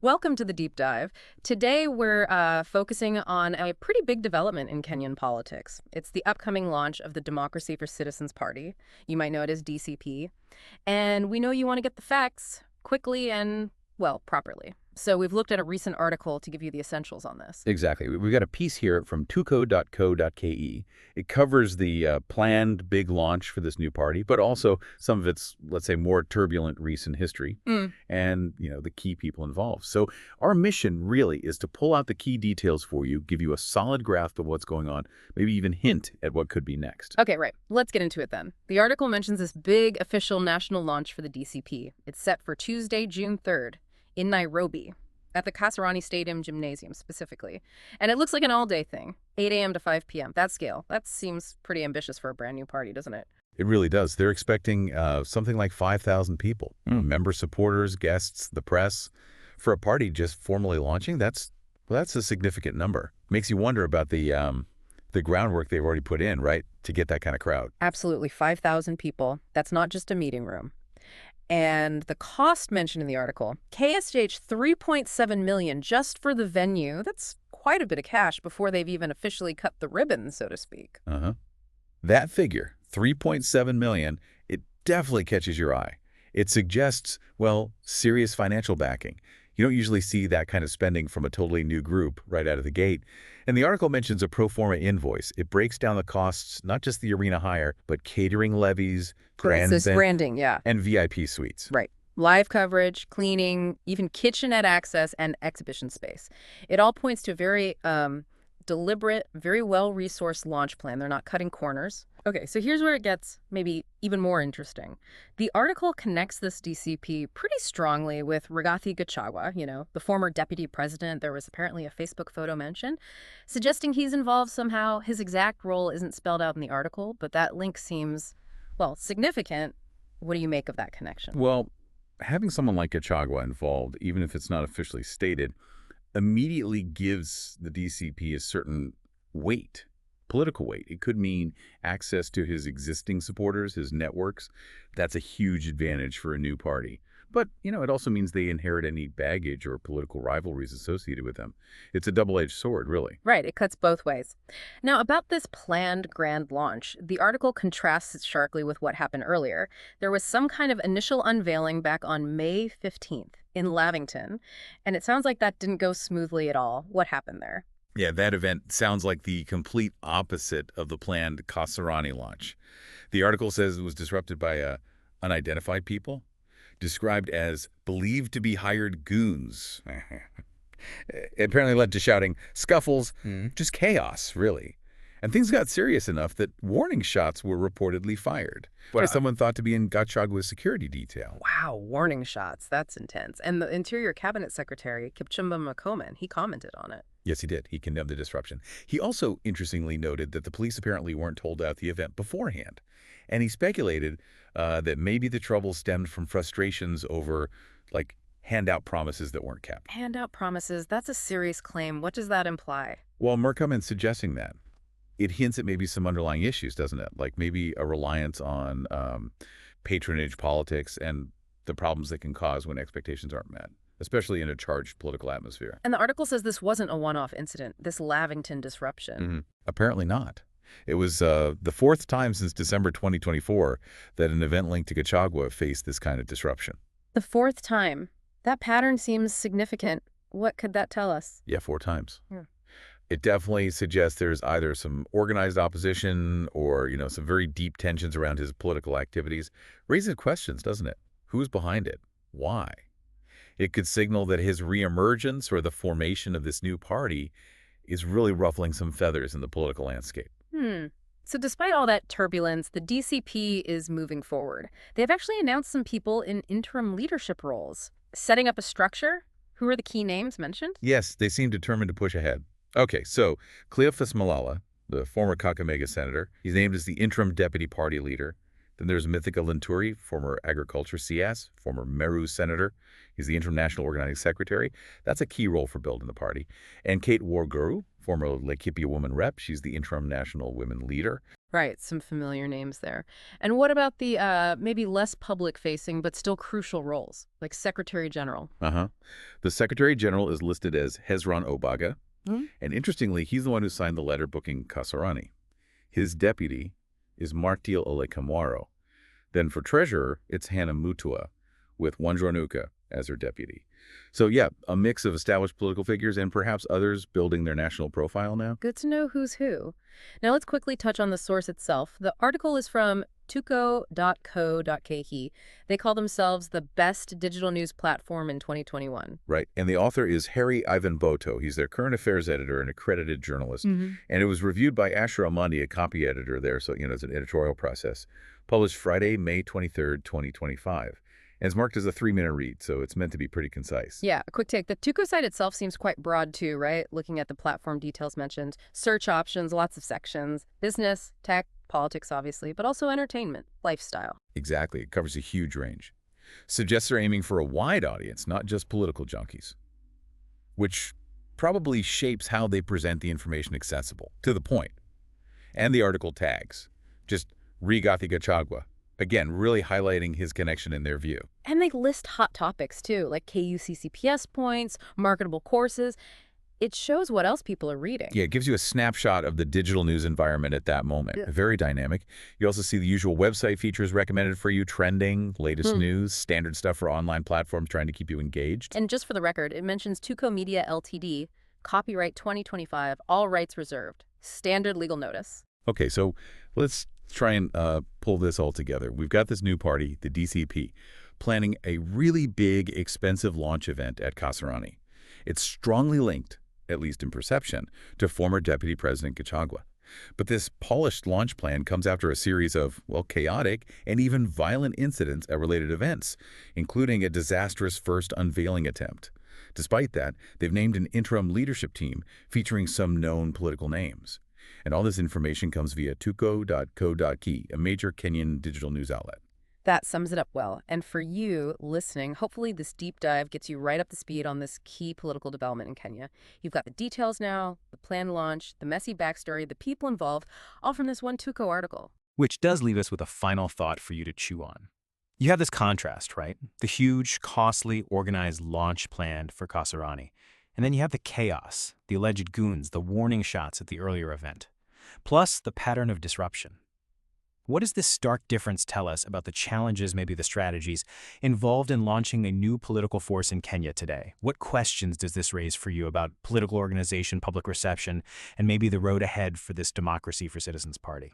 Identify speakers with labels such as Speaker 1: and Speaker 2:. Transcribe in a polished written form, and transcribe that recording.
Speaker 1: Welcome to the deep dive. Today we're focusing on a pretty big development in Kenyan politics. It's the upcoming launch of the Democracy for Citizens Party. You might know it as DCP. And we know you want to get the facts quickly and, well, properly. So we've looked at a recent article to give you the essentials on this.
Speaker 2: Exactly. We've got a piece here from tuco.co.ke. It covers the planned big launch for this new party, but also some of its, let's say, more turbulent recent history and, the key people involved. So our mission really is to pull out the key details for you, give you a solid grasp of what's going on, maybe even hint at what could be next.
Speaker 1: Okay, right. Let's get into it then. The article mentions this big official national launch for the DCP. It's set for Tuesday, June 3rd. In Nairobi, at the Kasarani Stadium Gymnasium specifically. And it looks like an all-day thing, 8 a.m. to 5 p.m. That scale, that seems pretty ambitious for a brand new party, doesn't it?
Speaker 2: It really does. They're expecting something like 5,000 people, member supporters, guests, the press. For a party just formally launching, that's a significant number. Makes you wonder about the groundwork they've already put in, right, to get that kind of crowd.
Speaker 1: Absolutely, 5,000 people. That's not just a meeting room. And the cost mentioned in the article, KSJH $3.7 million just for the venue. That's quite a bit of cash before they've even officially cut the ribbon, so to speak.
Speaker 2: That figure, $3.7 million, it definitely catches your eye. It suggests, well, serious financial backing. You don't usually see that kind of spending from a totally new group right out of the gate. And the article mentions a pro forma invoice. It breaks down the costs, not just the arena hire, but catering levies,
Speaker 1: branding, yeah.
Speaker 2: and VIP suites.
Speaker 1: Right. Live coverage, cleaning, even kitchenette access, and exhibition space. It all points to a very deliberate, very well-resourced launch plan. They're not cutting corners. Okay, so here's where it gets maybe even more interesting. The article connects this DCP pretty strongly with Rigathi Gachagua, the former deputy president. There was apparently a Facebook photo mentioned, suggesting he's involved somehow. His exact role isn't spelled out in the article, but that link seems, well, significant. What do you make of that connection?
Speaker 2: Well, having someone like Gachagua involved, even if it's not officially stated, immediately gives the DCP a certain weight, political weight. It could mean access to his existing supporters, his networks. That's a huge advantage for a new party. But, it also means they inherit any baggage or political rivalries associated with them. It's a double-edged sword, really.
Speaker 1: Right, it cuts both ways. Now, about this planned grand launch, the article contrasts it sharply with what happened earlier. There was some kind of initial unveiling back on May 15th in Lavington, and it sounds like that didn't go smoothly at all. What happened there?
Speaker 2: Yeah, that event sounds like the complete opposite of the planned Kasarani launch. The article says it was disrupted by unidentified people, described as believed to be hired goons. It apparently led to shouting, scuffles, just chaos, really. And things got serious enough that warning shots were reportedly fired by someone thought to be in Gachagua's security detail.
Speaker 1: Wow, warning shots. That's intense. And the Interior Cabinet Secretary, Kipchumba Murkomen, he commented on it.
Speaker 2: Yes, he did. He condemned the disruption. He also interestingly noted that the police apparently weren't told about the event beforehand. And he speculated that maybe the trouble stemmed from frustrations over, handout promises that weren't kept.
Speaker 1: Handout promises, that's a serious claim. What does that imply?
Speaker 2: Well, Murkomen's suggesting that. It hints at maybe some underlying issues, doesn't it? Like maybe a reliance on patronage politics and the problems that can cause when expectations aren't met, especially in a charged political atmosphere.
Speaker 1: And the article says this wasn't a one-off incident, this Lavington disruption.
Speaker 2: Apparently not. It was the fourth time since December 2024 that an event linked to Gachagua faced this kind of disruption.
Speaker 1: The fourth time. That pattern seems significant. What could that tell us?
Speaker 2: Yeah, 4 times. It definitely suggests there's either some organized opposition or, some very deep tensions around his political activities. Raises questions, doesn't it? Who's behind it? Why? It could signal that his reemergence or the formation of this new party is really ruffling some feathers in the political landscape.
Speaker 1: So despite all that turbulence, the DCP is moving forward. They've actually announced some people in interim leadership roles. Setting up a structure? Who are the key names mentioned?
Speaker 2: Yes, they seem determined to push ahead. Okay, so Cleophas Malala, the former Kakamega senator, he's named as the interim deputy party leader. Then there's Mythica Linturi, former agriculture CS, former Meru senator. He's the interim national organizing secretary. That's a key role for building the party. And Kate Warguru, former Laikipia woman rep. She's the interim national women leader.
Speaker 1: Right, some familiar names there. And what about the maybe less public-facing but still crucial roles, like Secretary General?
Speaker 2: Uh-huh. The Secretary General is listed as Hezron Obaga,
Speaker 1: Hmm?
Speaker 2: and interestingly, he's the one who signed the letter booking Kasarani. His deputy is Martil Olekamwaro. Then for treasurer, it's Hannah Mutua, with Wanjornuka as her deputy. So yeah, a mix of established political figures and perhaps others building their national profile now.
Speaker 1: Good to know who's who. Now let's quickly touch on the source itself. The article is from tuco.co.ke. They call themselves the best digital news platform in 2021.
Speaker 2: Right. And the author is Harry Ivan Boto. He's their current affairs editor and accredited journalist. And it was reviewed by Asher Almandi, a copy editor there, so, it's an editorial process. Published Friday, May 23rd, 2025. And it's marked as a 3-minute read, so it's meant to be pretty concise.
Speaker 1: Yeah, a quick take. The Tuco site itself seems quite broad too, right? Looking at the platform details mentioned, search options, lots of sections, business, tech, politics obviously, but also entertainment, lifestyle.
Speaker 2: Exactly. It covers a huge range. Suggests they're aiming for a wide audience, not just political junkies, which probably shapes how they present the information accessible, to the point. And the article tags, just Rigathi Gachagua, again, really highlighting his connection in their view.
Speaker 1: And they list hot topics too, like KUCCPS points, marketable courses. It shows what else people are reading.
Speaker 2: Yeah, it gives you a snapshot of the digital news environment at that moment.
Speaker 1: Yeah.
Speaker 2: Very dynamic. You also see the usual website features recommended for you, trending, latest news, standard stuff for online platforms trying to keep you engaged.
Speaker 1: And just for the record, it mentions Tuco Media Ltd, copyright 2025, all rights reserved. Standard legal notice.
Speaker 2: Okay, so let's try and pull this all together. We've got this new party, the DCP, planning a really big, expensive launch event at Kasarani. It's strongly linked, at least in perception, to former Deputy President Gachagua. But this polished launch plan comes after a series of, well, chaotic and even violent incidents at related events, including a disastrous first unveiling attempt. Despite that, they've named an interim leadership team featuring some known political names. And all this information comes via tuco.co.ke, a major Kenyan digital news outlet.
Speaker 1: That sums it up well. And for you listening, hopefully this deep dive gets you right up to speed on this key political development in Kenya. You've got the details now, the planned launch, the messy backstory, the people involved, all from this one Tuco article.
Speaker 3: Which does leave us with a final thought for you to chew on. You have this contrast, right? The huge, costly, organized launch planned for Kasarani. And then you have the chaos, the alleged goons, the warning shots at the earlier event. Plus the pattern of disruption. What does this stark difference tell us about the challenges, maybe the strategies, involved in launching a new political force in Kenya today? What questions does this raise for you about political organization, public reception, and maybe the road ahead for this Democracy for Citizens Party?